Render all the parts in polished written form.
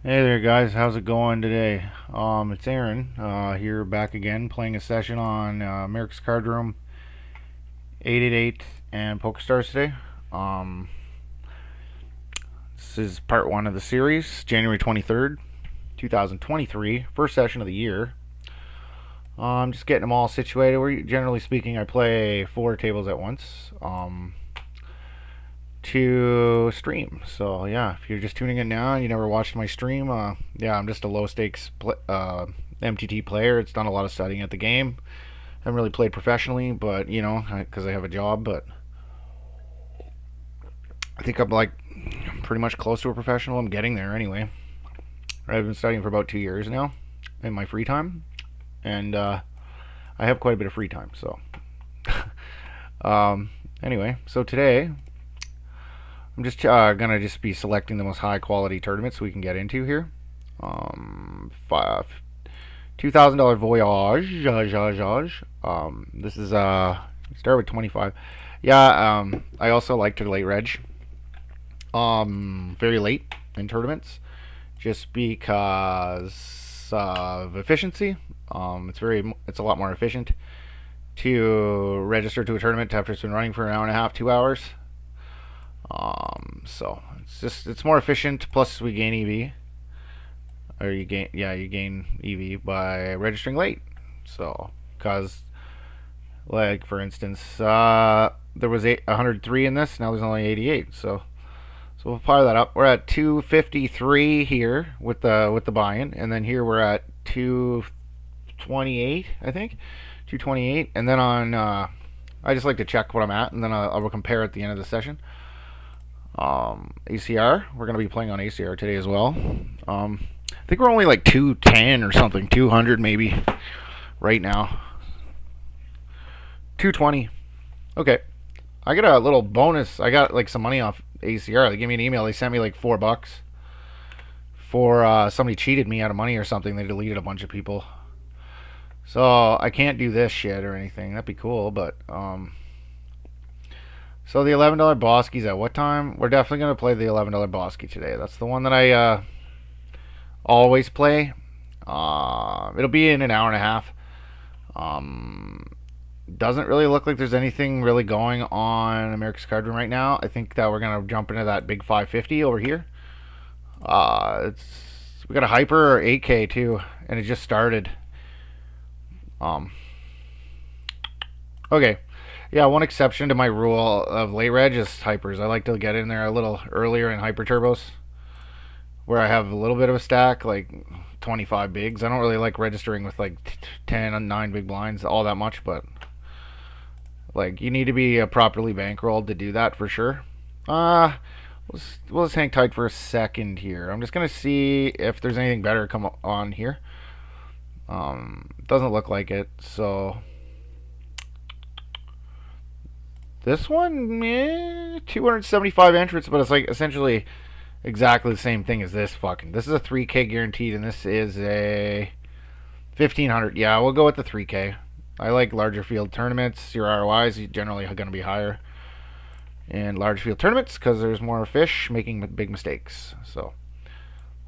Hey there, guys. How's it going today? It's Aaron here back again playing a session on America's Cardroom 888 and PokerStars today. Um, this is part one of the series, January 23rd, 2023, first session of the year. I'm just getting them all situated. Generally speaking, I play four tables at once to stream. So yeah, if you're just tuning in now and you never watched my stream, yeah, I'm just a low stakes MTT player. It's done a lot of studying at the game. I haven't really played professionally, but you know, because I have a job. But I think I'm like pretty much close to a professional. I'm getting there anyway. I've been studying for about 2 years now in my free time, and I have quite a bit of free time. So anyway, so today I'm just gonna be selecting the most high quality tournaments we can get into here. $2,000 voyage. This is start with 25. Yeah. I also like to late reg. Very late in tournaments, just because of efficiency. It's a lot more efficient to register to a tournament after it's been running for an hour and a half, 2 hours. So it's more efficient. Plus, we gain EV, or you gain EV by registering late. So, cause like for instance, there was 103 in this. Now there's only 88. So we'll fire that up. We're at 253 here with the buy-in, and then here we're at 228, I think, 228, and then on. I just like to check what I'm at, and then I'll compare at the end of the session. ACR. We're going to be playing on ACR today as well. I think we're only like 210 or something, 200 maybe right now. 220. Okay. I got a little bonus. I got like some money off ACR. They gave me an email. They sent me like $4 for somebody cheated me out of money or something. They deleted a bunch of people. So I can't do this shit or anything. That'd be cool, but so the $11 Boski's at what time? We're definitely going to play the $11 Boski today. That's the one that I always play. It'll be in an hour and a half. Doesn't really look like there's anything really going on America's Cardroom right now. I think that we're going to jump into that big 550 over here. We got a hyper or 8K too, and it just started. Okay. Yeah, one exception to my rule of late reg is hypers. I like to get in there a little earlier in hyper turbos, where I have a little bit of a stack, like 25 bigs. I don't really like registering with like 10 and 9 big blinds all that much, but like you need to be properly bankrolled to do that for sure. We'll just hang tight for a second here. I'm just gonna see if there's anything better come on here. Doesn't look like it, so this one, 275 entrants, but it's like essentially exactly the same thing as this fucking. This is a 3K guaranteed, and this is a 1500. Yeah, we'll go with the 3K. I like larger field tournaments. Your ROIs generally going to be higher in large field tournaments because there's more fish making big mistakes. So,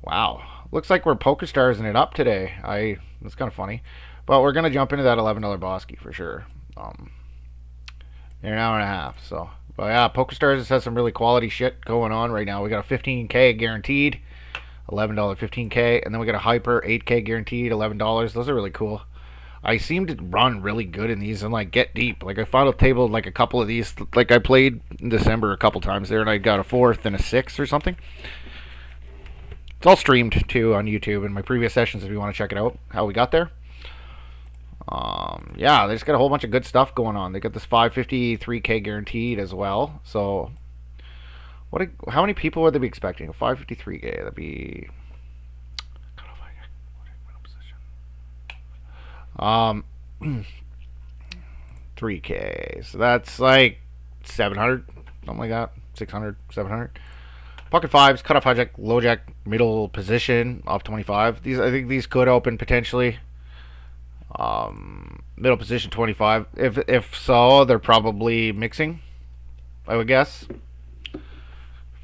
wow, looks like we're PokerStars it up today. That's kind of funny, but we're gonna jump into that $11 Boski for sure. In an hour and a half. So, but yeah, PokerStars has some really quality shit going on right now. We got a 15K guaranteed, $11 15K, and then we got a hyper 8K guaranteed, $11. Those are really cool. I seem to run really good in these and like get deep. Like I found a table like a couple of these. Like I played in December a couple times there, and I got a fourth and a sixth or something. It's all streamed too on YouTube in my previous sessions if you want to check it out. How we got there. Yeah, they just got a whole bunch of good stuff going on. They got this 553K guaranteed as well. So, how many people would they be expecting? 553K. That'd be 3K. So that's like 700, something like that. 600, 700. Pocket fives, cutoff hijack, low jack, middle position off 25. I think these could open potentially. Middle position 25. If so, they're probably mixing, I would guess.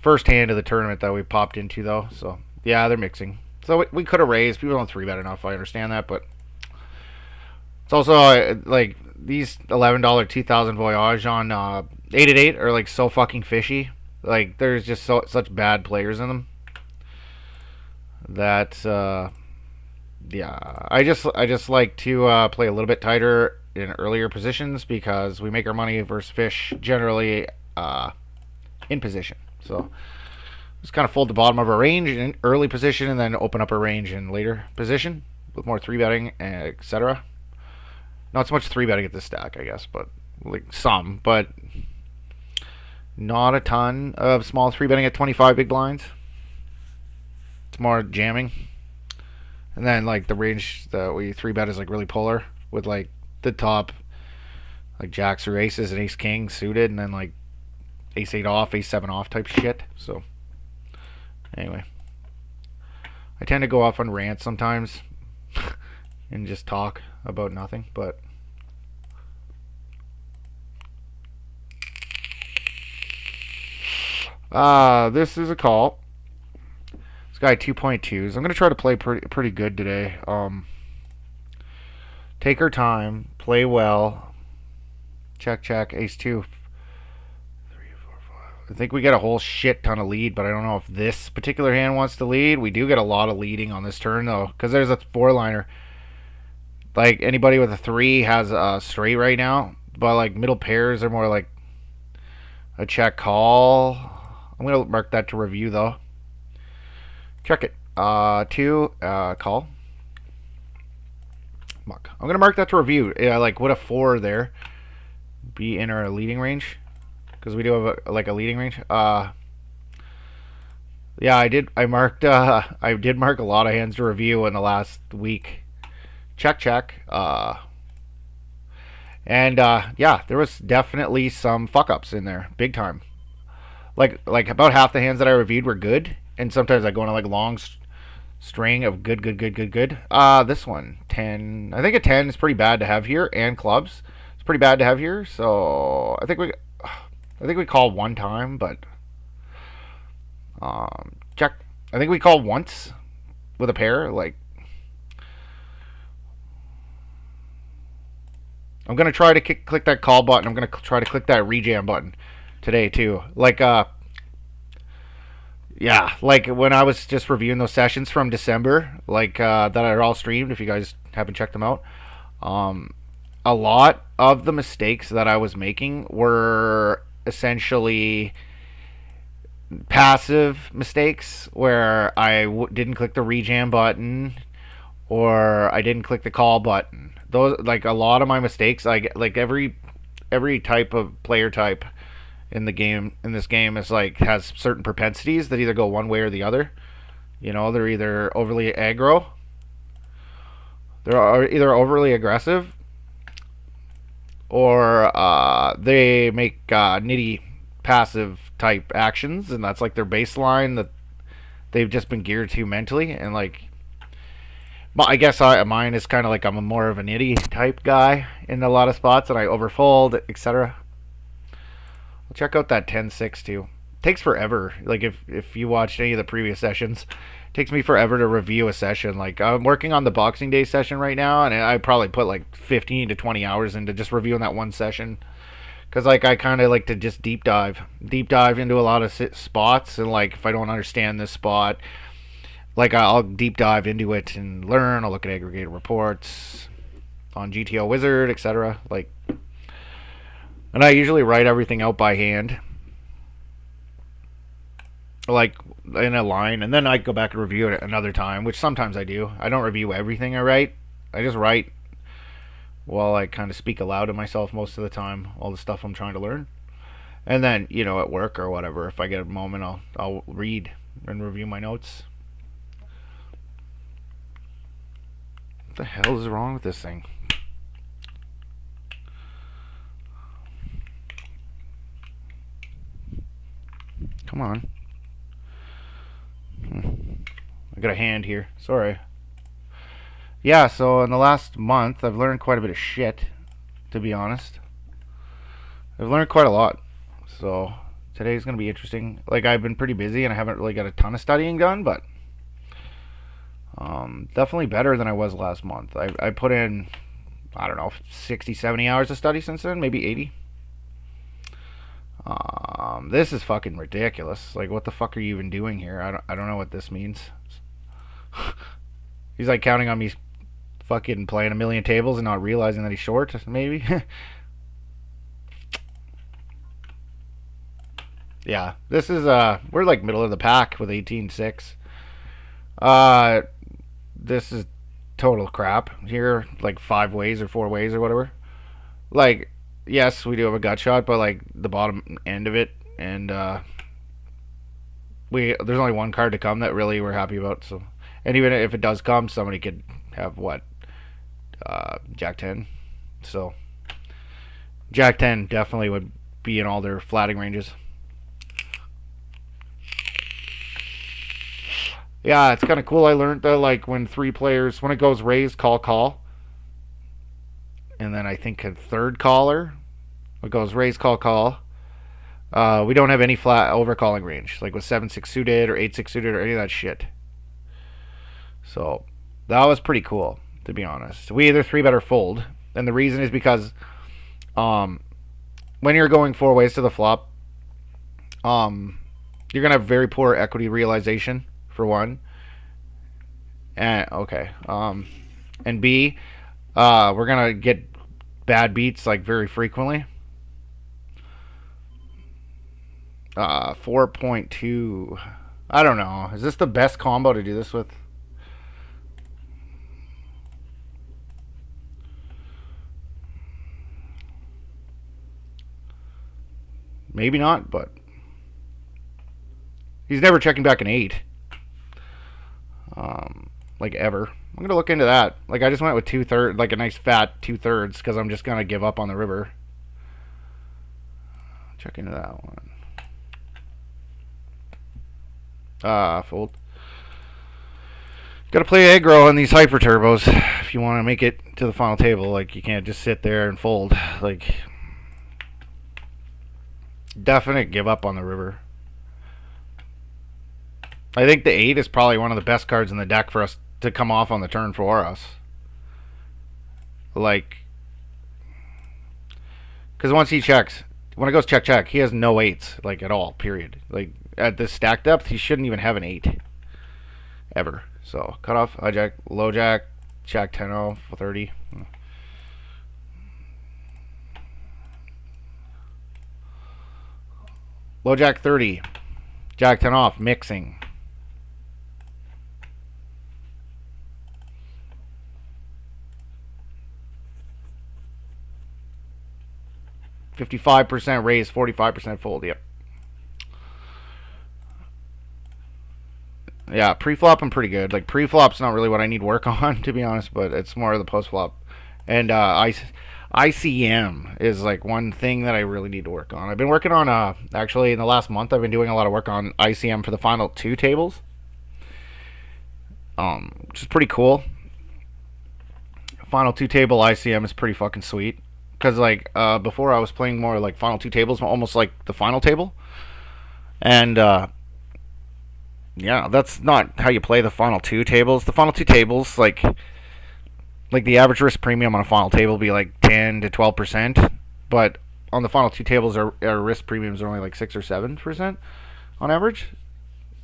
First hand of the tournament that we popped into though, so Yeah, they're mixing. So we could have raised. People don't 3-bet enough. I understand that, but it's also like these $11 2000 Voyage on 8 at 8 are like so fucking fishy. Like there's just such bad players in them that yeah, I just like to play a little bit tighter in earlier positions because we make our money versus fish generally in position. So just kind of fold the bottom of our range in early position and then open up our range in later position with more 3-betting, etc. Not so much 3-betting at this stack, I guess, but like some, but not a ton of small 3-betting at 25 big blinds. It's more jamming. And then like the range that we 3-bet is like really polar with like the top like jacks or aces and ace king suited, and then like ace 8 off, ace 7 off type shit. So anyway, I tend to go off on rants sometimes and just talk about nothing, but this is a call. This guy 2.2s. I'm gonna try to play pretty good today. Take our time, play well. Check check, ace 2. I think we get a whole shit ton of lead, but I don't know if this particular hand wants to lead. We do get a lot of leading on this turn though, because there's a 4-liner. Like anybody with a 3 has a straight right now, but like middle pairs are more like a check call. I'm gonna mark that to review though. Check it. 2 call. Muck. I'm gonna mark that to review. Yeah, like would a 4 there be in our leading range? Because we do have a leading range. Yeah, I did. I marked. I did mark a lot of hands to review in the last week. Check check. And yeah, there was definitely some fuck ups in there, big time. Like about half the hands that I reviewed were good, and sometimes I go on a like long string of good. This one 10. I think a 10 is pretty bad to have here, and clubs. It's pretty bad to have here. So I think we call one time, but check. I think we call once with a pair. Like I'm gonna try to click that call button. I'm gonna try to click that rejam button today too. Like yeah, like when I was just reviewing those sessions from December, like that are all streamed. If you guys haven't checked them out, a lot of the mistakes that I was making were essentially passive mistakes where I didn't click the rejam button or I didn't click the call button. Those like a lot of my mistakes. Like every type of player type in the game in this game is like has certain propensities that either go one way or the other. You know, they're either overly aggro, they're either overly aggressive, or they make nitty passive type actions, and that's like their baseline that they've just been geared to mentally. And like, I guess mine is kind of like I'm a more of a nitty type guy in a lot of spots, and I overfold, etc. Check out that 10-6 too. It takes forever. Like if you watched any of the previous sessions, it takes me forever to review a session. Like I'm working on the Boxing Day session right now, and I probably put like 15 to 20 hours into just reviewing that one session. Because like I kind of like to just deep dive into a lot of spots, and like if I don't understand this spot, like I'll deep dive into it and learn. I'll look at aggregated reports on GTO Wizard, etc. Like, and I usually write everything out by hand, like in a line, and then I go back and review it another time, which sometimes I do. I don't review everything I write. I just write while I kind of speak aloud to myself most of the time, all the stuff I'm trying to learn. And then, you know, at work or whatever, if I get a moment, I'll read and review my notes. What the hell is wrong with this thing? Come on. I got a hand here. Sorry. Yeah, so in the last month, I've learned quite a bit of shit, to be honest. I've learned quite a lot. So today's going to be interesting. Like, I've been pretty busy, and I haven't really got a ton of studying done, but Definitely better than I was last month. I put in, I don't know, 60, 70 hours of study since then, maybe 80. This is fucking ridiculous. Like, what the fuck are you even doing here? I don't know what this means. He's like counting on me fucking playing a million tables and not realizing that he's short, maybe. Yeah, this is we're like middle of the pack with 18-6. This is total crap here, like 5 ways or 4 ways or whatever. Like, yes, we do have a gut shot, but like the bottom end of it, and there's only one card to come that really we're happy about. So, and even if it does come, somebody could have what, Jack 10. So Jack 10 definitely would be in all their flatting ranges. Yeah, it's kind of cool. I learned that like when 3 players, when it goes raise, call, and then I think a third caller, it goes raise, call. We don't have any flat overcalling range, like with 7-6 suited or 8-6 suited or any of that shit. So that was pretty cool, to be honest. We either 3-bet or fold, and the reason is because when you're going 4 ways to the flop, you're gonna have very poor equity realization for one, and okay, and B, we're gonna get bad beats like very frequently. 4.2. I don't know. Is this the best combo to do this with? Maybe not, but he's never checking back an 8. Like ever. I'm gonna look into that. Like I just went with 2/3, like a nice fat 2/3, because I'm just gonna give up on the river. Check into that one. Fold. Gotta play aggro on these hyper turbos if you want to make it to the final table. Like you can't just sit there and fold. Like definite give up on the river. I think the 8 is probably one of the best cards in the deck for us to come off on the turn for us. Like, because once he checks, when it goes check, he has no 8s, like at all, period. Like at this stack depth, he shouldn't even have an 8 ever. So cut off, hijack, low jack, check 10-0, 30. Low jack 30, jack 10 off, mixing. 55% raise, 45% fold. Yep. Yeah, pre-flop I'm pretty good. Like pre-flop's not really what I need work on, to be honest, but it's more of the post-flop. And ICM is like one thing that I really need to work on. I've been working on actually in the last month I've been doing a lot of work on ICM for the final 2 tables. Which is pretty cool. Final 2 table ICM is pretty fucking sweet. Because like before I was playing more like final 2 tables, almost like the final table, and yeah, that's not how you play the final 2 tables. The final 2 tables, like the average risk premium on a final table would be like 10 to 12%, but on the final 2 tables, our risk premiums are only like 6 or 7% on average.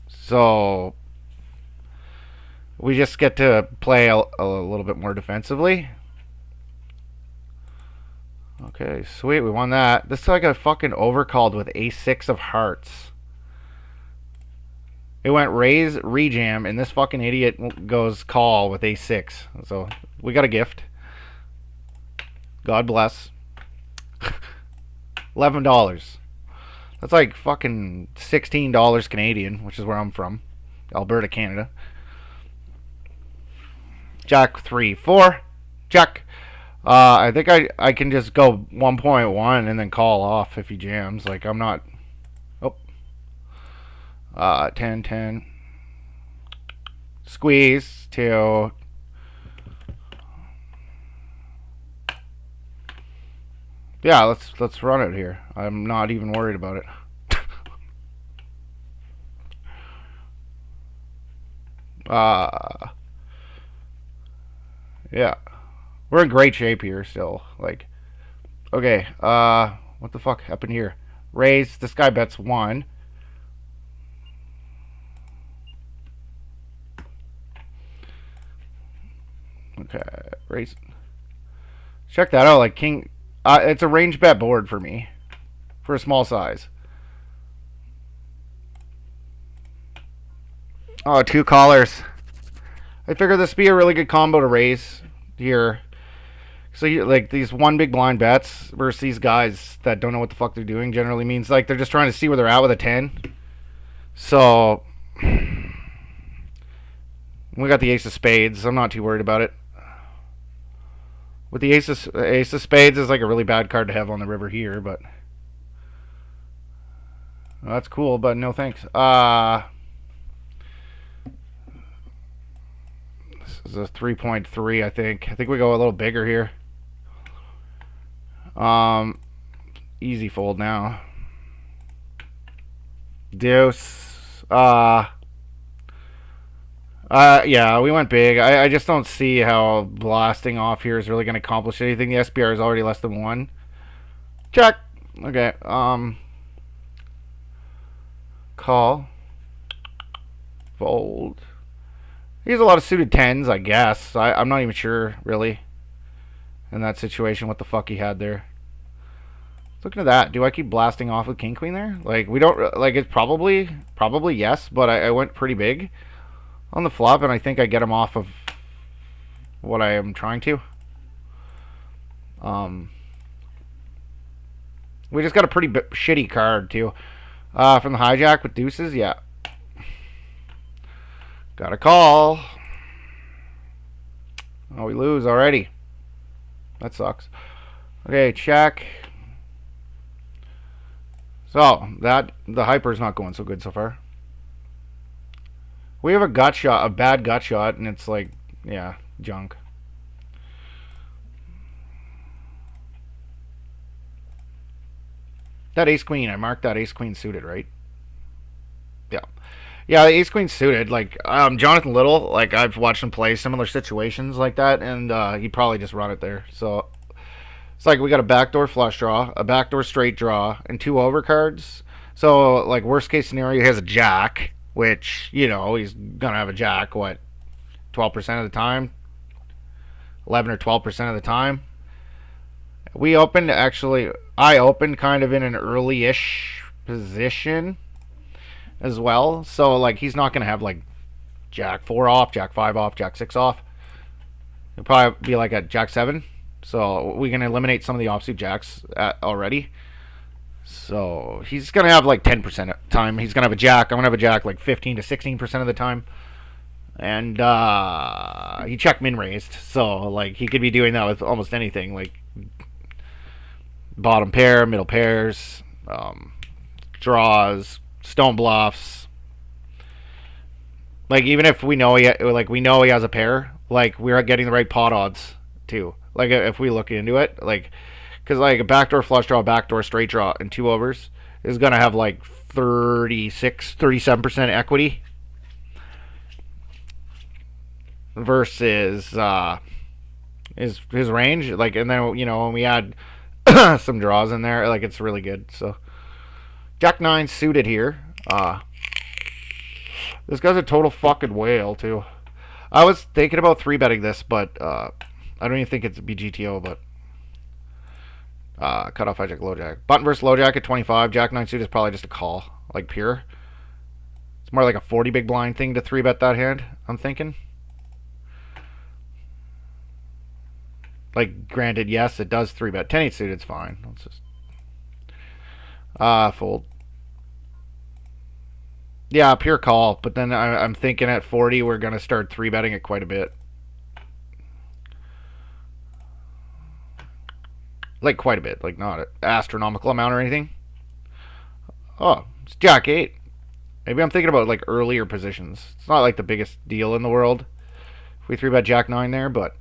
So we just get to play a little bit more defensively. Okay, sweet, we won that. This is like a fucking overcalled with a6 of hearts. It went raise, rejam, and this fucking idiot goes call with a6. So we got a gift. God bless. $11. That's like fucking $16 Canadian, which is where I'm from. Alberta, Canada. Jack 3, 4. Jack. I think I can just go 1.1 and then call off if he jams. Like, I'm not... Oh. 10, 10. Squeeze. 2. Yeah, let's run it here. I'm not even worried about it. Yeah. We're in great shape here still. Like, okay, what the fuck happened here? Raise. This guy bets 1. Okay, raise. Check that out. Like, king. It's a range bet board for me. For a small size. Oh, 2 callers. I figured this would be a really good combo to raise here. So, like, these 1 big blind bets versus these guys that don't know what the fuck they're doing generally means, like, they're just trying to see where they're at with a 10. So, we got the ace of spades. I'm not too worried about it. With the ace of spades is like a really bad card to have on the river here, but well, that's cool, but no thanks. This is a 3.3, I think. I think we go a little bigger here. Easy fold now. Deuce. Yeah, we went big. I just don't see how blasting off here is really going to accomplish anything. The SPR is already less than 1. Check. Okay. Call. Fold. He has a lot of suited 10s, I guess. I'm not even sure, really, in that situation, what the fuck he had there. Looking at that, do I keep blasting off with king queen there? Like, we don't, like, it's probably yes, but I went pretty big on the flop, and I think I get him off of what I am trying to. We just got a pretty shitty card, too. From the hijack with deuces, yeah. Got a call. Oh, we lose already. That sucks. Okay, check. So, the hyper's not going so good so far. We have a gut shot, a bad gut shot, and it's like, yeah, junk. That ace queen, I marked that ace queen suited, right? Yeah. Yeah, the ace queen suited. Like, Jonathan Little, like, I've watched him play similar situations like that, and he probably just run it there. So, it's like we got a backdoor flush draw, a backdoor straight draw, and 2 overcards. So, like, worst case scenario, he has a jack, which, you know, he's going to have a jack, what, 12% of the time? 11 or 12% of the time? We opened, actually, I opened kind of in an early-ish position as well. So, like, he's not going to have, like, jack 4 off, jack 5 off, jack 6 off. He'll probably be, like, at jack 7. So, we can eliminate some of the offsuit jacks already. So, he's going to have, like, 10% of the time. He's going to have a jack. I'm going to have a jack, like, 15 to 16% of the time. And, he check min raised. So, like, he could be doing that with almost anything. Like, bottom pair, middle pairs, draws, stone bluffs. Like, even if we know he has a pair, like, we're getting the right pot odds too. Like, if we look into it, like, because, like, a backdoor flush draw, backdoor straight draw, and 2 overs is gonna have like 37% equity versus his range. Like, and then, you know, when we add some draws in there, like, it's really good. So, jack 9 suited here. This guy's a total fucking whale too. I was thinking about 3-betting this, but I don't even think it's BGTO, but cut off hijack, low jack. Button versus low jack at 25. Jack 9 suit is probably just a call, like pure. It's more like a 40 big blind thing to 3-bet that hand, I'm thinking. Like, granted, yes, it does 3-bet. 10-8 suit, it's fine. Let's just fold. Yeah, pure call, but then I'm thinking at 40 we're going to start 3-betting it quite a bit. Like, quite a bit. Like, not an astronomical amount or anything. Oh, it's jack 8. Maybe I'm thinking about, like, earlier positions. It's not, like, the biggest deal in the world if we 3-bet jack 9 there, but,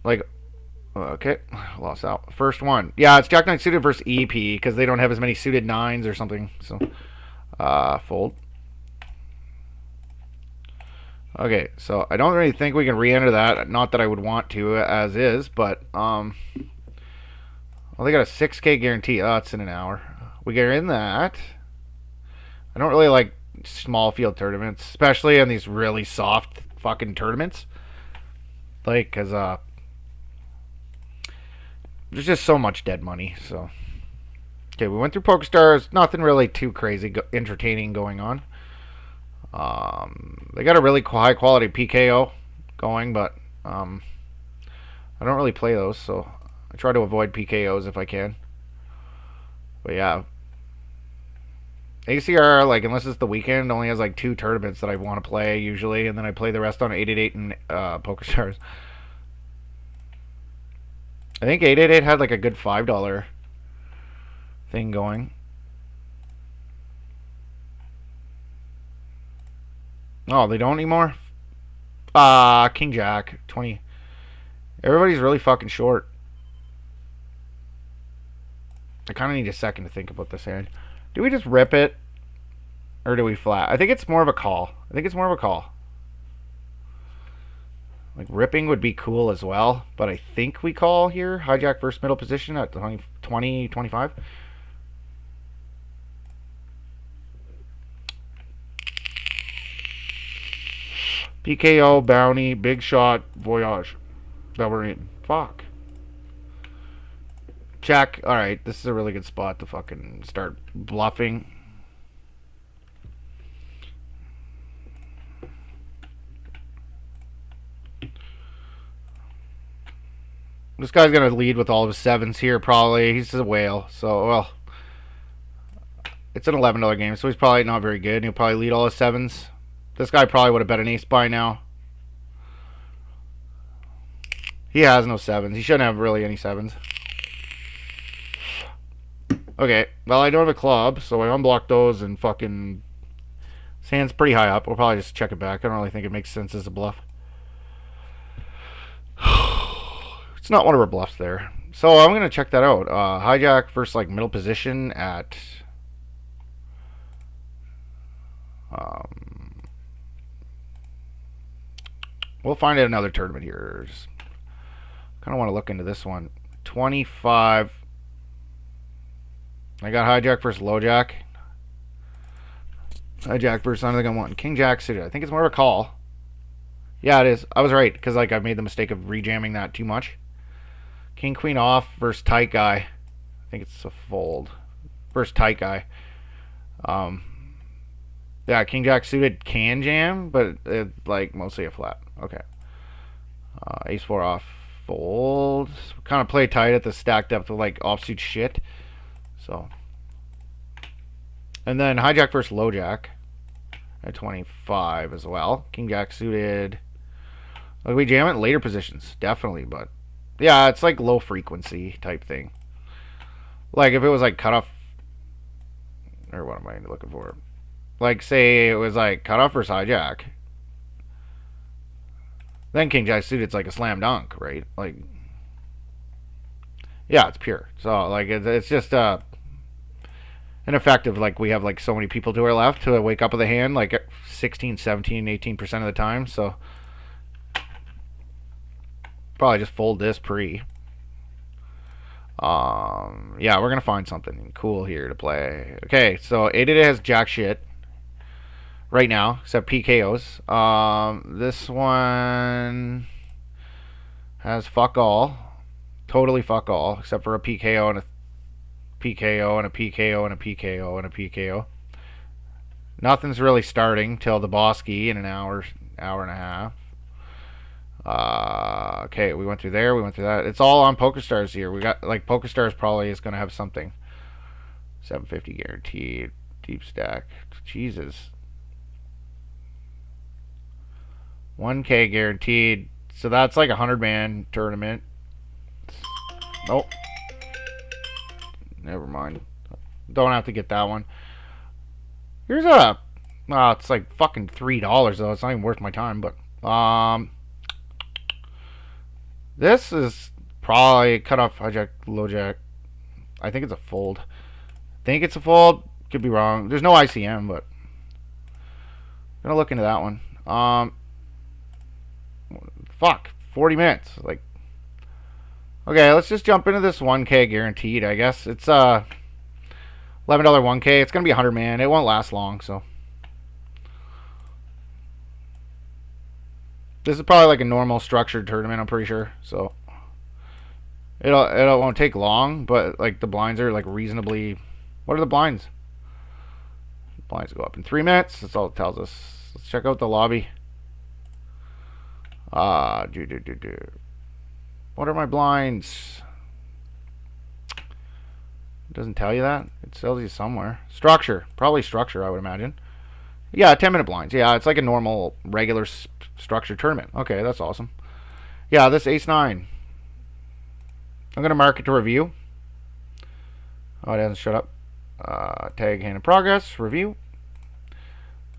like, okay, lost out. First one. Yeah, it's jack 9 suited versus EP because they don't have as many suited 9s or something. So, fold. Okay, so I don't really think we can re-enter that. Not that I would want to, as is, but well, they got a 6K guarantee. Oh, it's in an hour. We get in that. I don't really like small field tournaments, especially in these really soft fucking tournaments. Like, cause there's just so much dead money. So, okay, we went through PokerStars. Nothing really too crazy, entertaining going on. They got a really high quality PKO going, but I don't really play those, so I try to avoid PKOs if I can. But yeah, ACR, like, unless it's the weekend, only has like 2 tournaments that I want to play usually, and then I play the rest on 888 and PokerStars. I think 888 had like a good $5 thing going. Oh, they don't anymore? King Jack 20. Everybody's really fucking short. I kind of need a second to think about this hand. Do we just rip it? Or do we flat? I think it's more of a call. Like, ripping would be cool as well, but I think we call here. Hijack first middle position at 20, 25. PKO, bounty, big shot, voyage. That we're in. Fuck. Check. Alright, this is a really good spot to fucking start bluffing. This guy's going to lead with all of his 7s here, probably. He's a whale, so, well. It's an $11 game, so he's probably not very good. He'll probably lead all his 7s. This guy probably would have bet an ace by now. He has no 7s. He shouldn't have really any 7s. Okay, well, I don't have a club, so I unblock those and fucking... His hand's pretty high up. We'll probably just check it back. I don't really think it makes sense as a bluff. It's not one of our bluffs there. So I'm going to check that out. Hijack versus like middle position at... we'll find another tournament here. Just kind of want to look into this one. 25. I got hijack versus low jack. Hijack versus, I don't think I'm wanting King Jack suited. I think it's more of a call. Yeah, it is. I was right, because like I made the mistake of rejamming that too much. King Queen off versus tight guy. I think it's a fold. Versus tight guy. Yeah, King Jack suited can jam, but it's like mostly a flat. Okay. Ace 4 off, fold. Kind of play tight at the stack depth with like offsuit shit. So. And then hijack versus low jack at 25 as well. King Jack suited. Like, we jam it in later positions, definitely, but yeah, it's like low frequency type thing. Like if it was like cutoff, or what am I looking for? Like say it was like cutoff versus hijack. Then King Jack suited, it's like a slam dunk, right? Like, yeah, it's pure. So like it's just ineffective. Like we have like so many people to our left to wake up with a hand like 16, 17, 18% of the time. So probably just fold this pre. Yeah, we're gonna find something cool here to play. Okay, so 888 has jack shit right now, except PKOs. This one has fuck all, totally fuck all, except for a PKO and a PKO and a PKO and a PKO and a PKO. Nothing's really starting till the Boski in an hour and a half. Okay, we went through there, we went through that. It's all on PokerStars here. We got like PokerStars probably is gonna have something. 750 guaranteed, deep stack. Jesus. 1K guaranteed. So that's like a 100-man tournament. Nope. Never mind. Don't have to get that one. Here's a... it's like fucking $3 though. It's not even worth my time, but... this is probably cut off hijack, low jack. I think it's a fold. Could be wrong. There's no ICM, but... I'm gonna look into that one. Fuck, 40 minutes. Like, okay, let's just jump into this 1K guaranteed. I guess it's $11 1K. It's gonna be 100 man. It won't last long, so this is probably like a normal structured tournament. I'm pretty sure. So it won't take long, but like the blinds are like reasonably. What are the blinds? Blinds go up in 3 minutes. That's all it tells us. Let's check out the lobby. What are my blinds? It doesn't tell you that. It tells you somewhere. Structure. Probably structure, I would imagine. Yeah, 10-minute blinds. Yeah, it's like a normal, regular structured tournament. Okay, that's awesome. Yeah, this ace-9. I'm going to mark it to review. Oh, it hasn't shut up. Tag hand in progress. Review.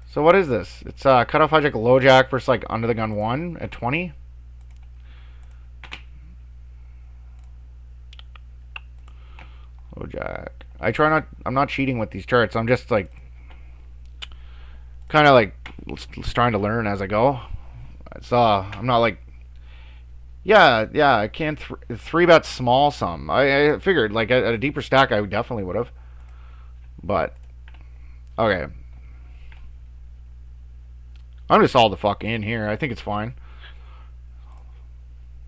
So what is this? It's cutoff hijack low jack versus like under the gun 1 at 20. Low jack. I'm not cheating with these charts. I'm just like kind of like trying to learn as I go. I'm not like yeah, I can't 3-bet small sum. I figured like at a deeper stack I definitely would have. But okay. I'm just all the fuck in here. I think it's fine.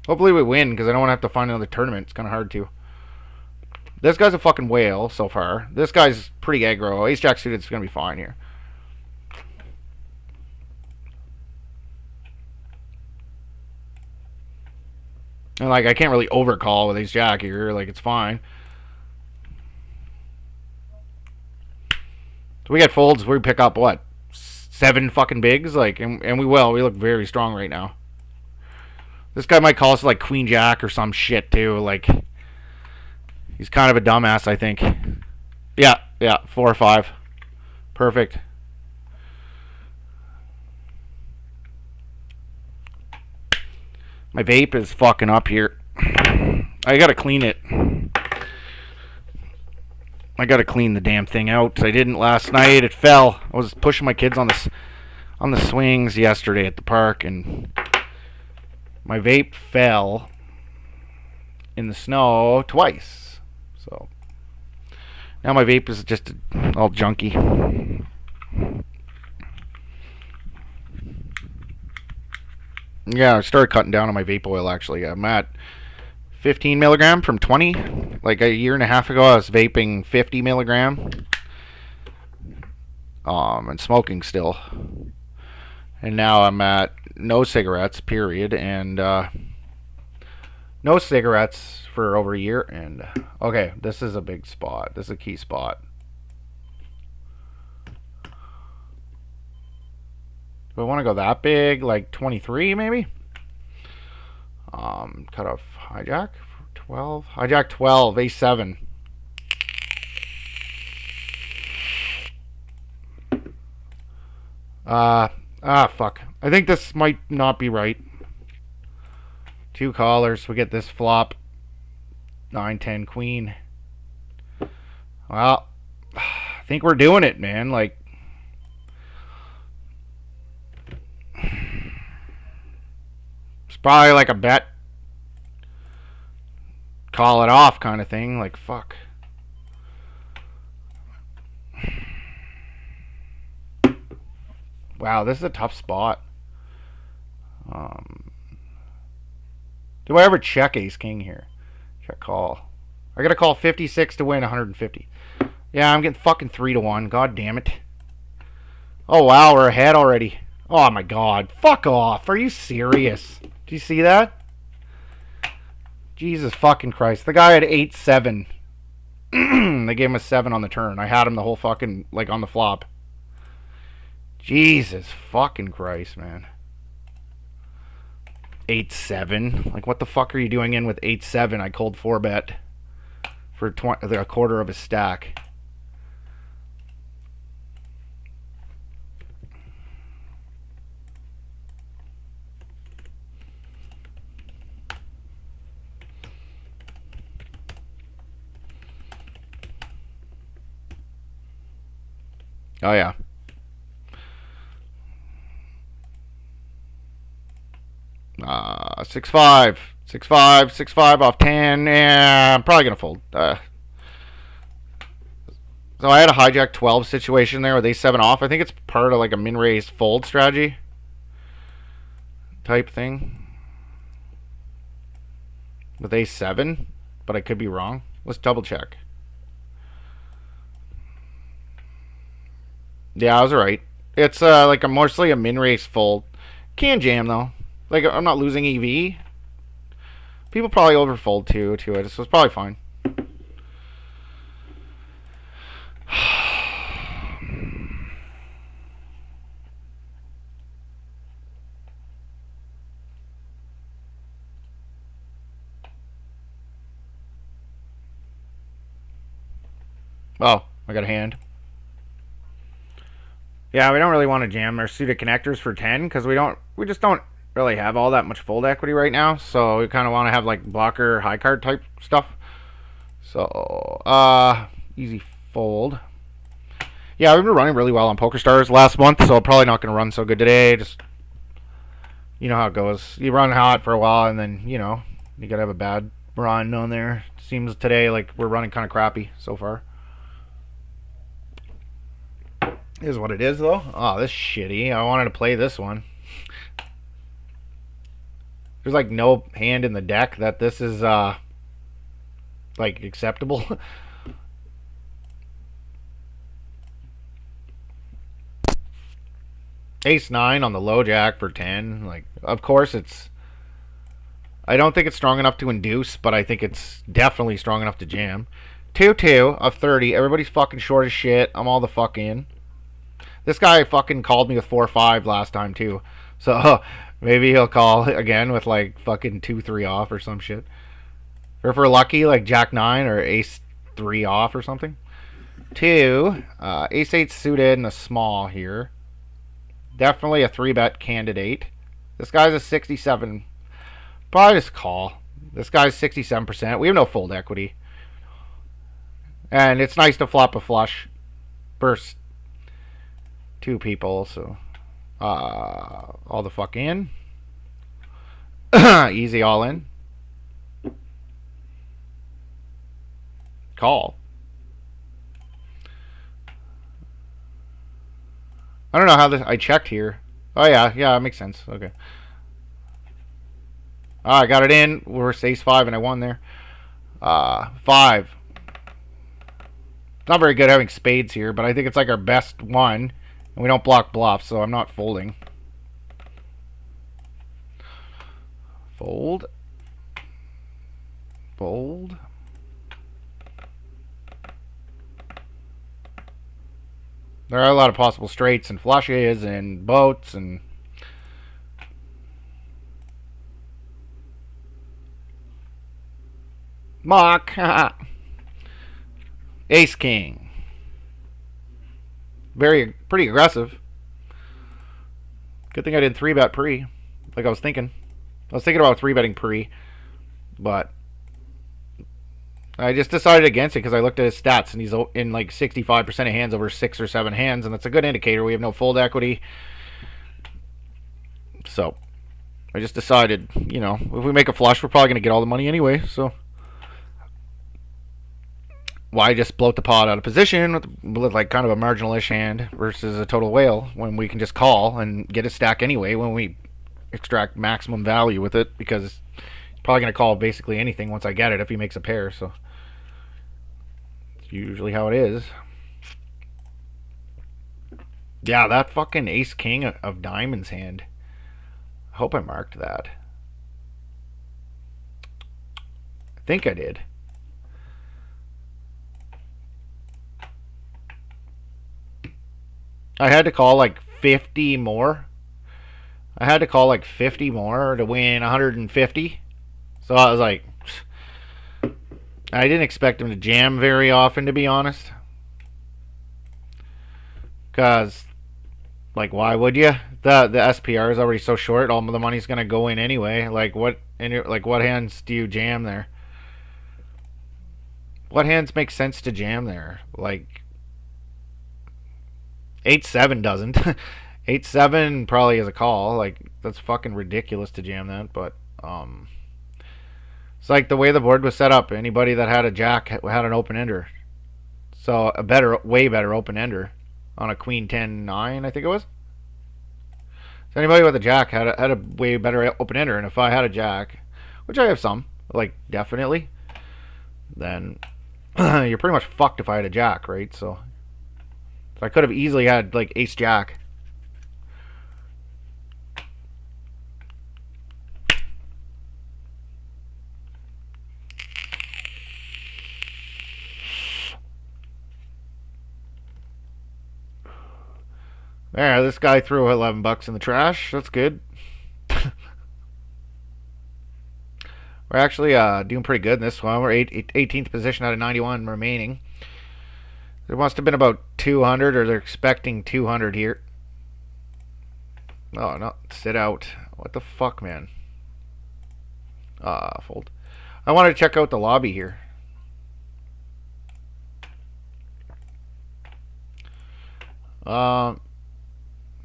Hopefully we win because I don't want to have to find another tournament. It's kind of hard to. This guy's a fucking whale so far. This guy's pretty aggro. Ace Jack suited is going to be fine here. And like I can't really overcall with Ace Jack here. Like it's fine. So we get folds. We pick up what? 7 fucking bigs, like, and we will. We look very strong right now. This guy might call us like Queen Jack or some shit too. Like, he's kind of a dumbass, I think. Yeah, 4 or 5, perfect. My vape is fucking up here. I gotta clean it. I gotta clean the damn thing out. I didn't last night. It fell. I was pushing my kids on the swings yesterday at the park, and my vape fell in the snow twice. So now my vape is just all junky. Yeah, I started cutting down on my vape oil. Actually, I'm at 15 milligram from 20. Like a year and a half ago, I was vaping 50 milligram. And smoking still. And now I'm at no cigarettes, period. And no cigarettes for over a year. And okay, this is a big spot. This is a key spot. Do I want to go that big? Like 23 maybe? Cut off hijack. 12. Hijack 12. A7. Fuck. I think this might not be right. 2 callers. We get this flop. 9-10 queen. Well, I think we're doing it, man. Like, it's probably like a bet. Call it off kind of thing. Like, fuck. Wow, this is a tough spot. Do I ever check ace king here? Check call. I gotta call 56 to win 150. Yeah, I'm getting fucking 3 to 1. God damn it. Oh wow, we're ahead already. Oh my god. Fuck off. Are you serious? Do you see that? Jesus fucking Christ. The guy had 8-7. They gave him a 7 on the turn. I had him the whole fucking, like, on the flop. Jesus fucking Christ, man. 8-7. Like, what the fuck are you doing in with 8-7? I called 4-bet for a quarter of a stack. Oh, yeah. 6-5. 6-5. 6-5 off 10. Yeah, I'm probably going to fold. So I had a hijack 12 situation there with ace-7 off. I think it's part of like a min-raise fold strategy type thing with ace-7, but I could be wrong. Let's double check. Yeah, I was right. It's like mostly a min-raise fold. Can jam though. Like I'm not losing EV. People probably overfold too to it, so it's probably fine. Oh, I got a hand. Yeah, we don't really want to jam our suited connectors for 10 because we just don't really have all that much fold equity right now. So we kind of want to have like blocker high card type stuff. So easy fold. Yeah, we've been running really well on PokerStars last month, so probably not going to run so good today. Just you know how it goes. You run hot for a while, and then you gotta have a bad run on there. Seems today like we're running kind of crappy so far. Is what it is though. Oh, this is shitty. I wanted to play this one. There's like no hand in the deck that this is like acceptable. Ace-9 on the low jack for 10. Like, of course it's. I don't think it's strong enough to induce, but I think it's definitely strong enough to jam. 2-2 of 30. Everybody's fucking short as shit. I'm all the fuck in. This guy fucking called me with 4-5 last time too. So maybe he'll call again with like fucking 2-3 off or some shit. Or if we're lucky, like Jack-9 or Ace-3 off or something. 2. Ace-8 suited and a small here. Definitely a 3-bet candidate. This guy's a 67. Probably just call. This guy's 67%. We have no fold equity. And it's nice to flop a flush. First 2 people, so all the fuck in. Easy all in. Call. I don't know how this. I checked here. Oh yeah, it makes sense. Okay. I got it in. We're ace-5 and I won there. 5. It's not very good having spades here, but I think it's like our best one. And we don't block bluffs, so I'm not folding. Fold. Fold. There are a lot of possible straights and flushes and boats and... Mock. Ace-King. Pretty aggressive. Good thing I didn't 3-bet pre. Like I was thinking. I was thinking about 3-betting pre. But I just decided against it because I looked at his stats and he's in like 65% of hands over 6 or 7 hands. And that's a good indicator. We have no fold equity. So I just decided, if we make a flush, we're probably going to get all the money anyway. So why just bloat the pot out of position with like kind of a marginal-ish hand versus a total whale when we can just call and get a stack anyway when we extract maximum value with it, because it's probably going to call basically anything once I get it if he makes a pair. So it's usually how it is. Yeah, that fucking ace-king of diamonds hand. I hope I marked that. I think I did. I had to call like 50 more. I had to call like 50 more to win 150. So I was like, I didn't expect him to jam very often, to be honest. Because, like, why would you? The SPR is already so short. All the money's gonna go in anyway. Like, what hands do you jam there? What hands make sense to jam there? Like, 8-7 doesn't. 8-7 probably is a call. Like That's fucking ridiculous to jam that, but it's like the way the board was set up. Anybody that had a jack had an open ender, so a better, way better open ender on a queen 10-9, I think it was. So anybody with a jack had a way better open ender, and if I had a jack, which I have some, like definitely, then you're pretty much fucked if I had a jack, right? So I could have easily had like ace jack. There, this guy threw $11 in the trash. That's good. We're actually doing pretty good in this one. We're 18th position out of 91 remaining. There must have been about 200, or they're expecting 200 here. Oh, no. Sit out. What the fuck, man? Fold. I wanted to check out the lobby here.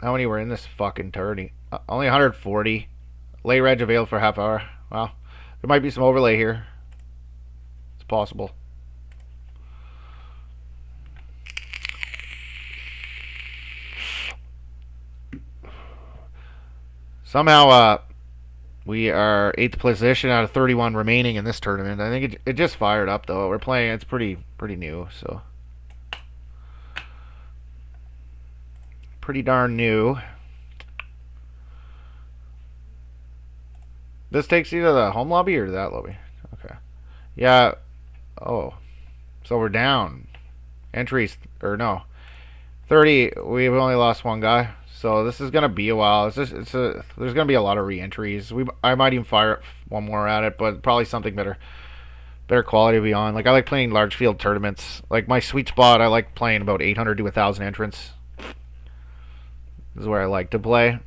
How many were in this fucking tourney? Only 140. Lay reg available for half hour. Wow. There might be some overlay here. It's possible. Somehow, we are 8th position out of 31 remaining in this tournament. I think it just fired up, though. We're playing, it's pretty new, so. Pretty darn new. This takes you to the home lobby or to that lobby? Okay. Yeah. Oh. So we're down. Entries, or no. 30. We've only lost one guy. So this is going to be a while. There's going to be a lot of re-entries. I might even fire one more at it, but probably something better quality to be on. Like, I like playing large field tournaments. Like, my sweet spot, I like playing about 800 to 1,000 entrants. This is where I like to play.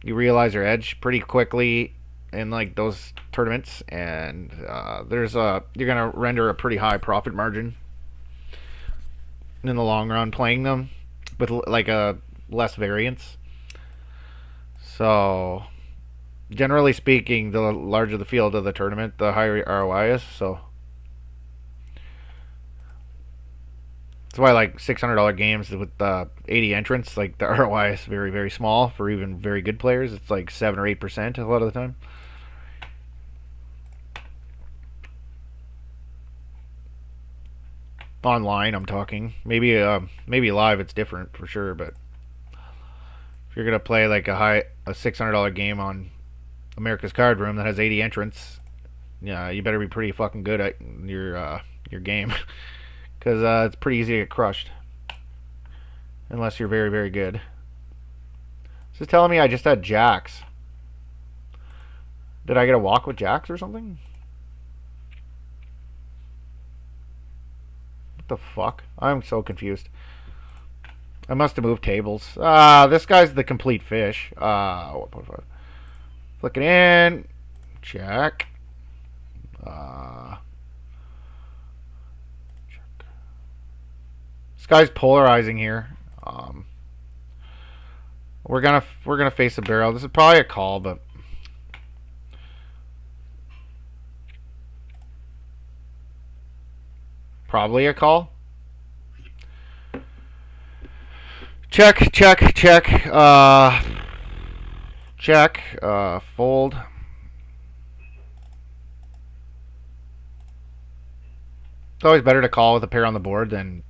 You realize your edge pretty quickly in like those tournaments, and you're gonna render a pretty high profit margin in the long run playing them with like a less variance. So generally speaking, the larger the field of the tournament, the higher ROI is. So that's why I like $600 games with 80 entrants. Like, the ROI is very, very small for even very good players. It's like 7 or 8% a lot of the time. Online, I'm talking. Maybe live it's different for sure, but if you're gonna play like a $600 game on America's Cardroom that has 80 entrants, yeah, you better be pretty fucking good at your game. Because it's pretty easy to get crushed. Unless you're very, very good. This is telling me I just had jacks. Did I get a walk with jacks or something? What the fuck? I'm so confused. I must have moved tables. This guy's the complete fish. 1.5. Flick it in. Check. This guy's polarizing here. We're gonna face a barrel. This is probably a call, but probably a call. Check. Check. Fold. It's always better to call with a pair on the board than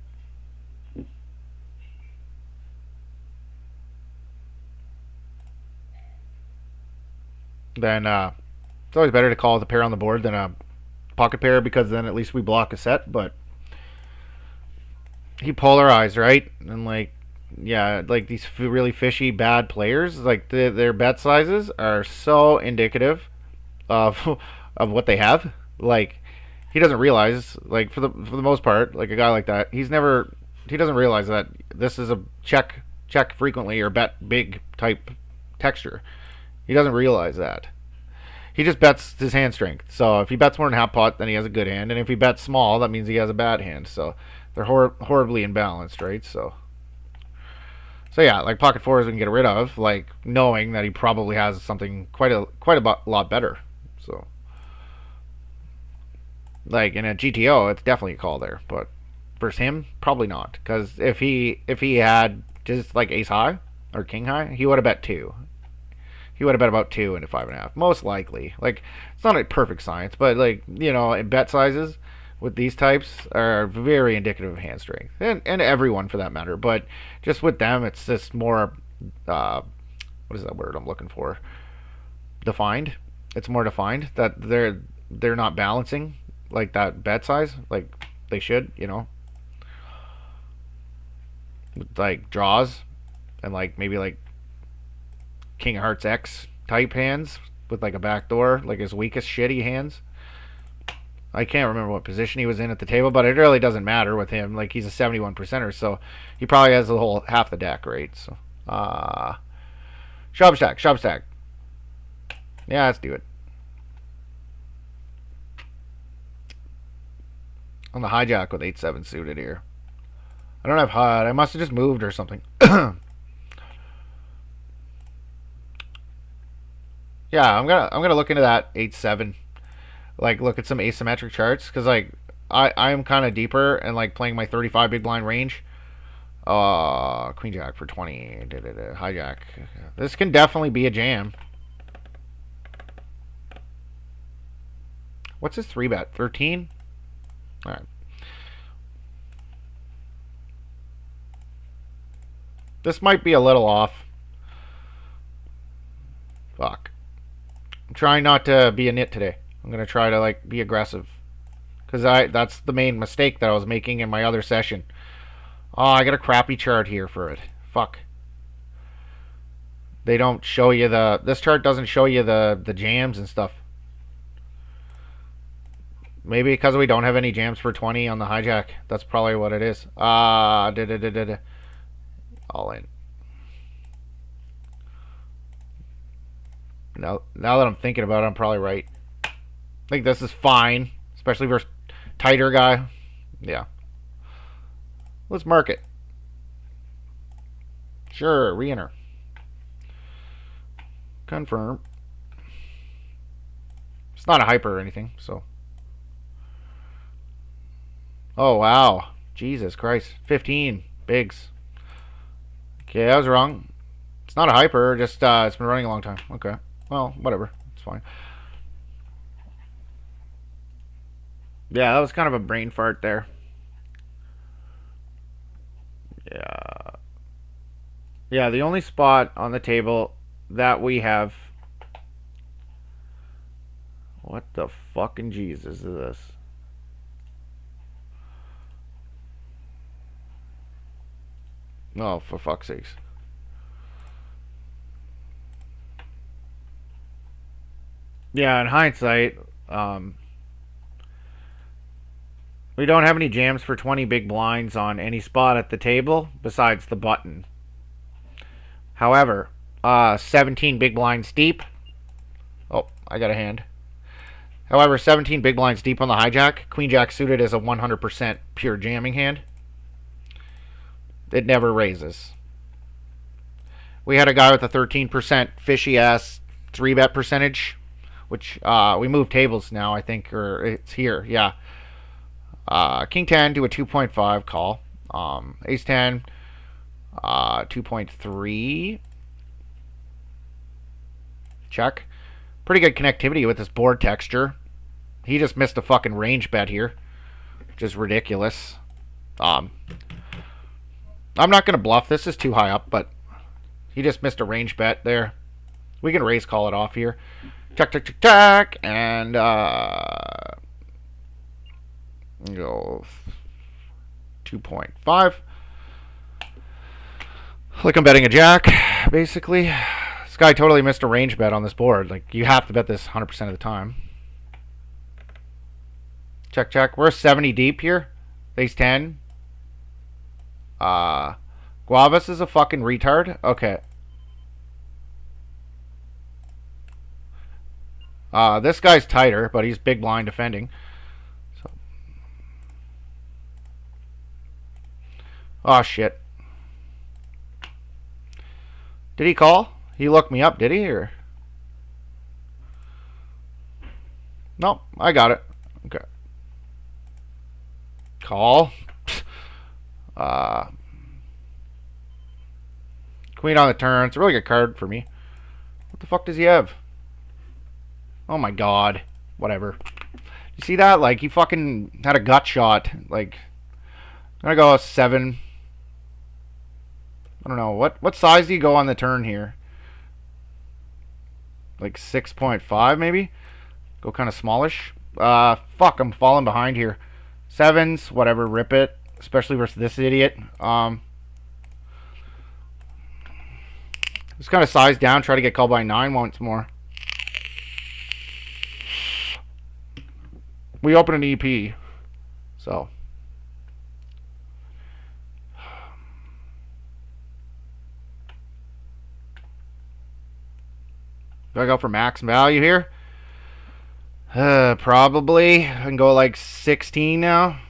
it's always better to call with a pair on the board than a pocket pair, because then at least we block a set. But he polarized, right? And like, yeah, like these really fishy bad players, like their bet sizes are so indicative of what they have. Like, he doesn't realize, like, for the most part, like a guy like that, he doesn't realize that this is a check frequently or bet big type texture. He doesn't realize that. He just bets his hand strength. So if he bets more than half pot, then he has a good hand, and if he bets small, that means he has a bad hand. So they're horribly imbalanced, right? So So yeah, like pocket fours we can get rid of, like knowing that he probably has something quite a lot better. So like in a GTO, it's definitely a call there, but versus him, probably not. Because if he had just like ace high or king high, he would have bet two. He would have bet about two into 5.5, most likely. Like it's not a perfect science, but like bet sizes with these types are very indicative of hand strength, and everyone for that matter. But just with them, it's just more. What is that word I'm looking for? Defined. It's more defined that they're not balancing like that bet size like they should. Like draws and like maybe like King of Hearts X type hands with like a backdoor, like his weakest shitty hands. I can't remember what position he was in at the table, but it really doesn't matter with him. Like he's a 71%er, so he probably has the whole half the deck, right? So, shove stack. Yeah, let's do it. On the hijack with 8-7 suited here. I don't have HUD. I must have just moved or something. Yeah, I'm gonna look into that 8-7. Like look at some asymmetric charts because like I'm kind of deeper and like playing my 35 big blind range. Queen jack for 20. Hijack. This can definitely be a jam. What's his 3-bet? 13? Alright. This might be a little off. Fuck. I'm trying not to be a nit today. I'm gonna try to like be aggressive. Cause that's the main mistake that I was making in my other session. Oh, I got a crappy chart here for it. Fuck. They don't show you this chart doesn't show you the jams and stuff. Maybe because we don't have any jams for 20 on the hijack. That's probably what it is. All in. Now that I'm thinking about it, I'm probably right. I think this is fine, especially versus tighter guy. Yeah. Let's mark it. Sure, re-enter. Confirm. It's not a hyper or anything, so. Oh, wow. Jesus Christ. 15 bigs. Okay, I was wrong. It's not a hyper, just it's been running a long time. Okay. Well, whatever. It's fine. Yeah, that was kind of a brain fart there. Yeah. Yeah, the only spot on the table that we have. What the fucking Jesus is this? Oh, for fuck's sakes. Yeah, in hindsight, we don't have any jams for 20 big blinds on any spot at the table besides the button. However, 17 big blinds deep. Oh, I got a hand. However, 17 big blinds deep on the hijack. Queen jack suited is a 100% pure jamming hand. It never raises. We had a guy with a 13% fishy ass 3-bet percentage, which we moved tables now, I think, or it's here. Yeah. King 10 to a 2.5 call. Ace 10, 2.3. Check. Pretty good connectivity with this board texture. He just missed a fucking range bet here, which is ridiculous. I'm not going to bluff. This is too high up, but he just missed a range bet there. We can raise call it off here. Check, check, check, check. And go 2.5. Like I'm betting a jack, basically. This guy totally missed a range bet on this board. Like, you have to bet this 100% of the time. Check, check. We're 70 deep here. Ace 10. Guavas is a fucking retard. Okay. This guy's tighter, but he's big blind defending. So. Oh, shit. Did he call? He looked me up, did he? Or no? I got it. Okay. Call. Uh, Queen on the turn. It's a really good card for me. What the fuck does he have? Oh my god. Whatever. You see that? Like, he fucking had a gut shot. Like, I'm gonna go 7. I don't know. What size do you go on the turn here? Like 6.5 maybe? Go kind of smallish. Fuck, I'm falling behind here. 7s, whatever, rip it. Especially versus this idiot. Just kind of size down, try to get called by 9 once more. We open an EP. So. Do I go for max value here? Probably. I can go like 16 now.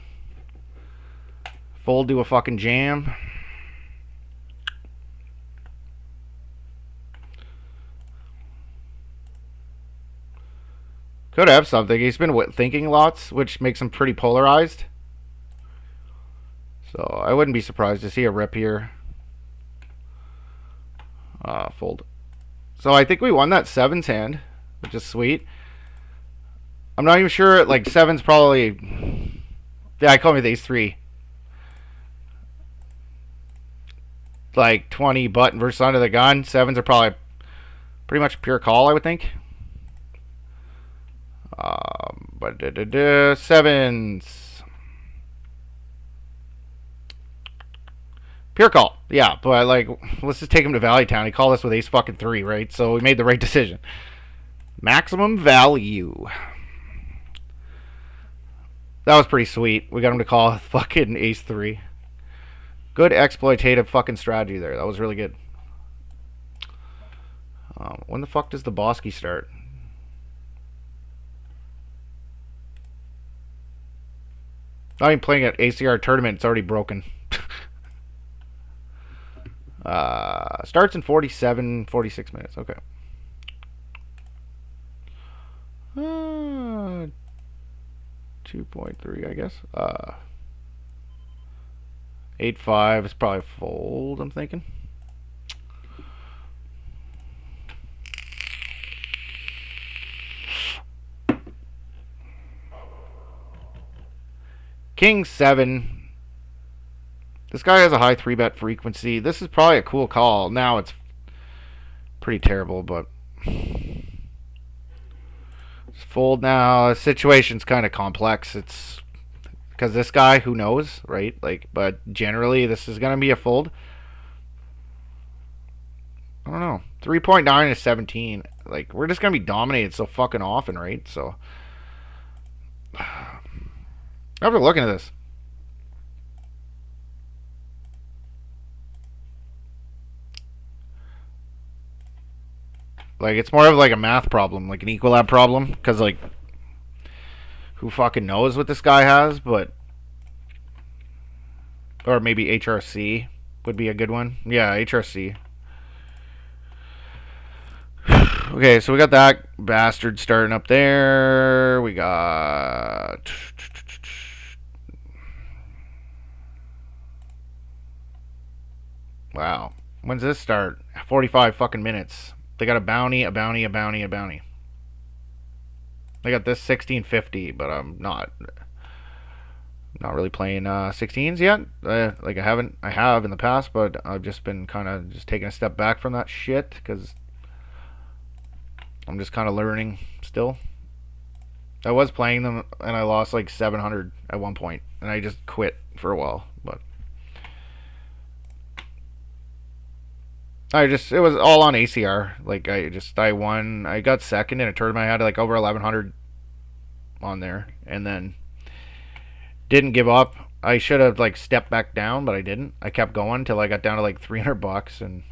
Fold to a fucking jam. Could have something. He's been thinking lots, which makes him pretty polarized. So I wouldn't be surprised to see a rip here. Fold. So I think we won that 7s hand, which is sweet. I'm not even sure. Like 7's probably. Yeah, I call me the ace 3. Like 20 button versus under the gun. 7s are probably pretty much pure call, I would think. But 7s. Pure call. Yeah, but like, let's just take him to Valley Town. He called us with ace fucking 3, right? So we made the right decision. Maximum value. That was pretty sweet. We got him to call fucking ace 3. Good exploitative fucking strategy there. That was really good. When the fuck does the Boski start? Not even playing at ACR tournament. It's already broken. Starts in 47, 46 minutes. Okay. 2.3, I guess. 8-5 is probably fold, I'm thinking. King 7. This guy has a high 3-bet frequency. This is probably a cool call. Now it's pretty terrible, but fold now. The situation's kind of complex. It's because this guy, who knows, right? Like, but generally this is gonna be a fold. I don't know. 3.9 is 17. Like, we're just gonna be dominated so fucking often, right? So after looking at this, like, it's more of like a math problem, like an equilab problem, because like, who fucking knows what this guy has? But or maybe HRC would be a good one. Yeah, HRC. Okay, so we got that bastard starting up there. We got. Wow. When's this start? 45 fucking minutes. They got a bounty, a bounty, a bounty, a bounty. They got this 1650, but I'm not really playing 16s yet. Like I have in the past, but I've just been kind of just taking a step back from that shit because I'm just kind of learning still. I was playing them and I lost like 700 at one point, and I just quit for a while. But it was all on ACR. Like I won. I got second in a tournament. I had like over 1100 on there, and then didn't give up. I should have like stepped back down, but I didn't. I kept going until I got down to like $300, and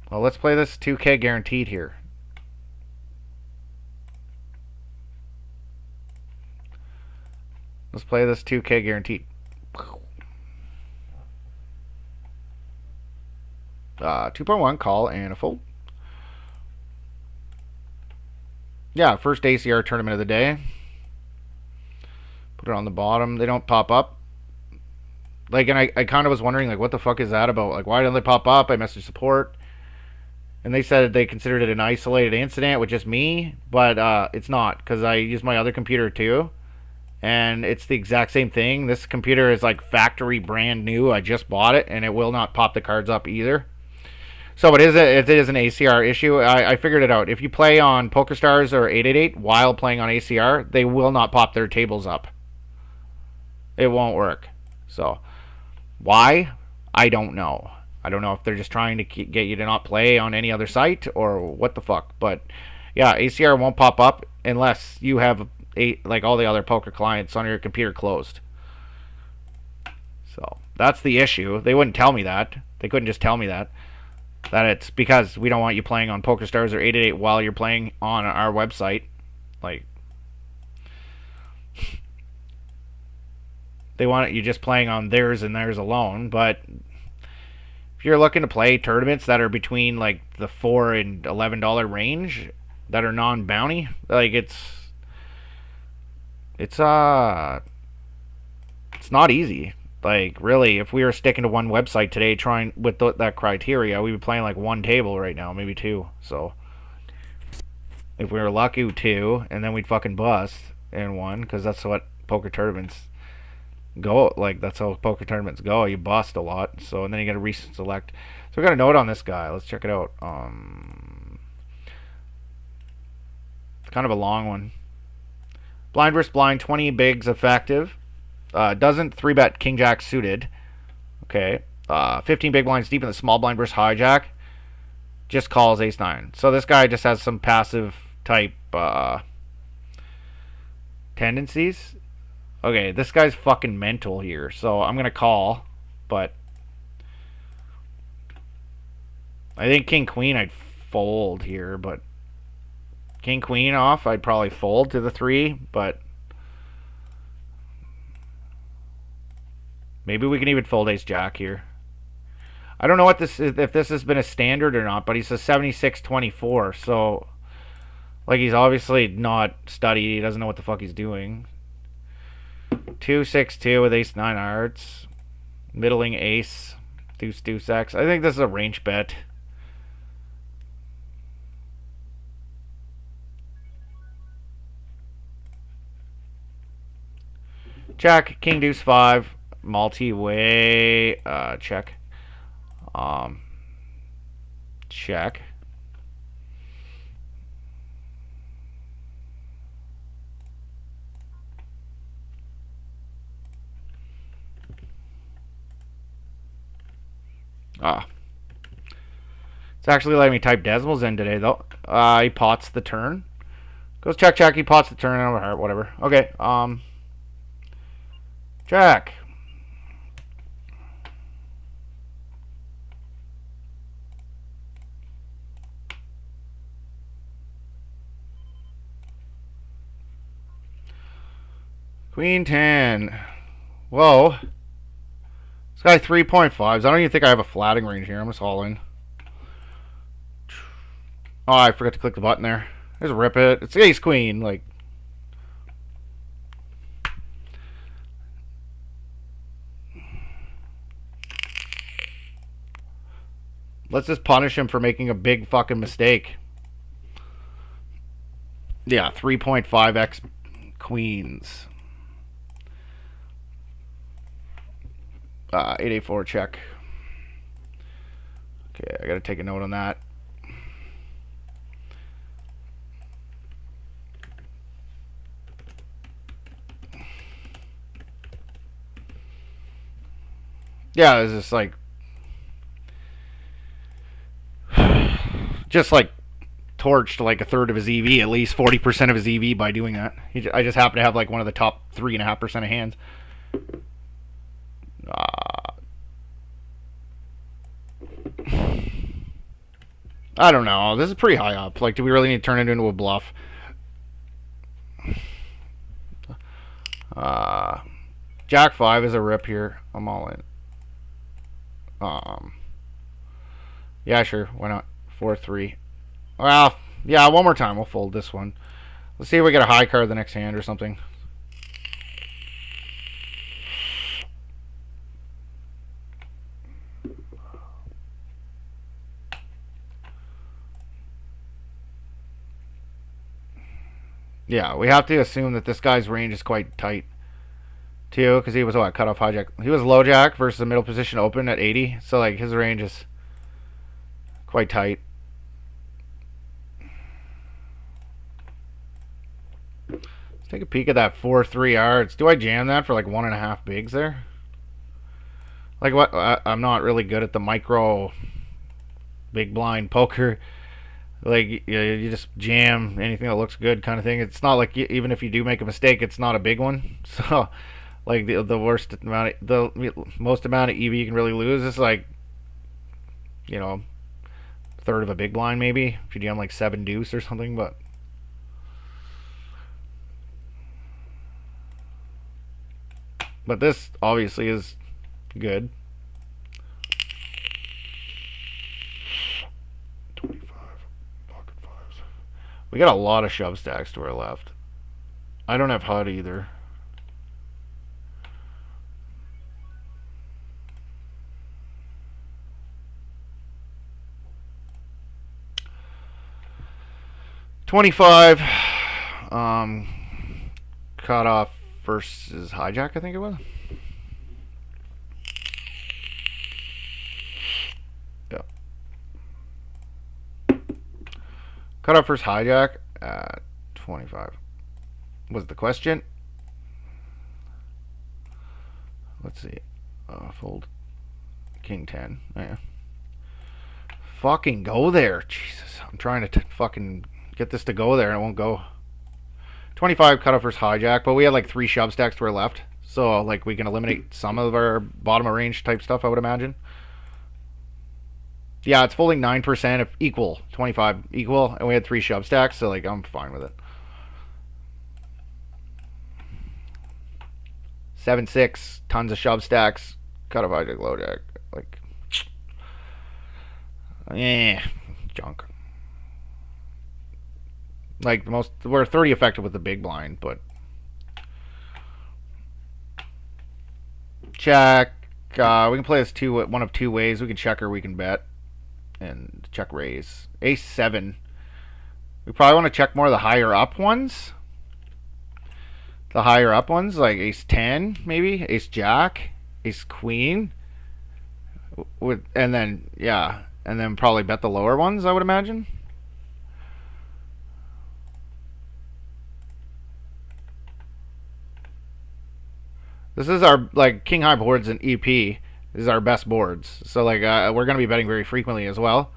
well, let's play this 2K guaranteed here. Let's play this 2K guaranteed. 2.1 call and a fold. Yeah, first ACR tournament of the day. Put it on the bottom. They don't pop up. Like, and I kind of was wondering, like, what the fuck is that about? Like, why don't they pop up? I messaged support, and they said they considered it an isolated incident with just me, but it's not, because I use my other computer too, and it's the exact same thing. This computer is like factory brand new. I just bought it, and it will not pop the cards up either. So it is an ACR issue. I figured it out. If you play on PokerStars or 888 while playing on ACR, they will not pop their tables up. It won't work. So why? I don't know. I don't know if they're just trying to get you to not play on any other site or what the fuck. But yeah, ACR won't pop up unless you have like all the other poker clients on your computer closed. So that's the issue. They wouldn't tell me that. They couldn't just tell me that. That it's because we don't want you playing on PokerStars or 888 while you're playing on our website. Like, they want you just playing on theirs and theirs alone. But if you're looking to play tournaments that are between like the $4 and $11 range that are non-bounty, like it's not easy. Like, really, if we were sticking to one website today trying with that criteria, we'd be playing like one table right now, maybe two. So if we were lucky, two, and then we'd fucking bust in one, because that's what poker tournaments go. Like, that's how poker tournaments go. You bust a lot. So, and then you got to reselect. So we got a note on this guy. Let's check it out. It's kind of a long one. Blind versus blind, 20 bigs effective. Doesn't 3-bet king jack suited. Okay. 15 big blinds deep in the small blind versus hijack. Just calls ace 9. So this guy just has some passive type tendencies. Okay, this guy's fucking mental here. So I'm going to call. But I think king queen I'd fold here. But king queen off I'd probably fold to the 3. But maybe we can even fold ace jack here. I don't know what this is, if this has been a standard or not, but he says 76-24. So, like, he's obviously not studied. He doesn't know what the fuck he's doing. 2-6-2 with ace 9 hearts. Middling ace. Deuce X. I think this is a range bet. Check. King deuce 5. Multi-way, check. Check. It's actually letting me type decimals in today, though. He pots the turn. Goes check, check. He pots the turn. Whatever. Okay. Check. Queen 10. Whoa. This guy 3.5s. I don't even think I have a flatting range here. I'm just all in. Oh, I forgot to click the button there. There's a rip it. It's ace queen. Like, let's just punish him for making a big fucking mistake. Yeah, 3.5x queens. 884 check. Okay, I gotta take a note on that. Yeah, it's just like torched like a third of his EV, at least 40% of his EV by doing that. I just happen to have like one of the top 3.5% of hands. I don't know. This is pretty high up. Like, do we really need to turn it into a bluff? Jack 5 is a rip here. I'm all in. Yeah, sure. Why not? 4-3. Well, yeah, one more time. We'll fold this one. Let's see if we get a high card the next hand or something. Yeah, we have to assume that this guy's range is quite tight, too, because he was what, cut off hijack. He was low jack versus the middle position open at 80, so like his range is quite tight. Let's take a peek at that 4-3 yards. Do I jam that for like 1.5 bigs there? Like what? I'm not really good at the micro big blind poker. Like you just jam anything that looks good, kind of thing. It's not like even if you do make a mistake, it's not a big one. So, like the worst amount, the most amount of EV you can really lose is like, third of a big blind maybe if you jam like 7 deuce or something. But this obviously is good. 25 pocket fives. We got a lot of shove stacks to our left. I don't have HUD either. $25. Cut off versus hijack, I think it was. Yeah. Cut off versus hijack at 25. Was the question? Let's see. Fold. King 10. Yeah. Fucking go there. Jesus. I'm trying to fucking get this to go there and it won't go. 25 cutoff versus hijack, but we had like 3 shove stacks to our left. So like we can eliminate some of our bottom of range type stuff, I would imagine. Yeah, it's folding 9% equal. 25 equal, and we had 3 shove stacks, so like I'm fine with it. 7-6, tons of shove stacks, cutoff hijack, low jack. Like, junk. Like the most, we're 30 effective with the big blind, but check. We can play this one of 2 ways. We can check or we can bet, and check raise. Ace 7. We probably want to check more of the higher up ones. The higher up ones, like Ace 10, maybe Ace Jack, Ace Queen, and then probably bet the lower ones, I would imagine. This is our like king high boards and EP. This is our best boards, so like we're gonna be betting very frequently as well.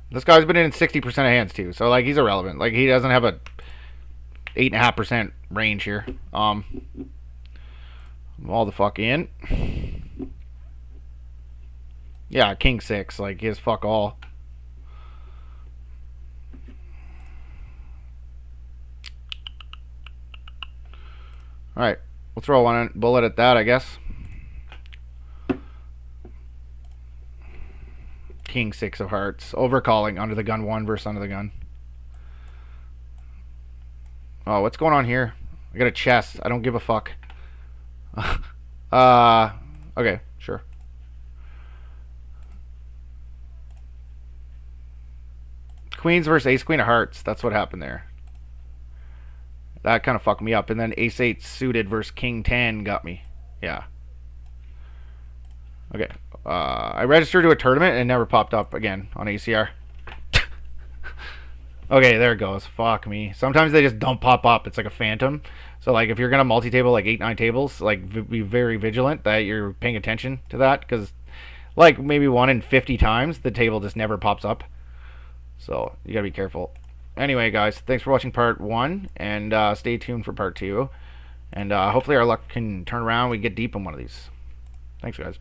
This guy's been in 60% of hands too, so like he's irrelevant. Like he doesn't have a 8.5% range here. All the fuck in. Yeah, king 6. Like he has fuck all. All right, we'll throw one bullet at that, I guess. King 6 of hearts. Overcalling under the gun 1 versus under the gun. Oh, what's going on here? I got a chest. I don't give a fuck. Okay, sure. Queens versus ace queen of hearts. That's what happened there. That kind of fucked me up. And then ace 8 suited versus king 10 got me. Yeah. Okay. I registered to a tournament and it never popped up again on ACR. Okay, there it goes. Fuck me. Sometimes they just don't pop up. It's like a phantom. So like if you're gonna multi-table like 8-9 tables, like be very vigilant that you're paying attention to that, because like maybe 1 in 50 times the table just never pops up. So you gotta be careful. Anyway, guys, thanks for watching part 1, and stay tuned for part 2. And hopefully our luck can turn around. We get deep in one of these. Thanks, guys.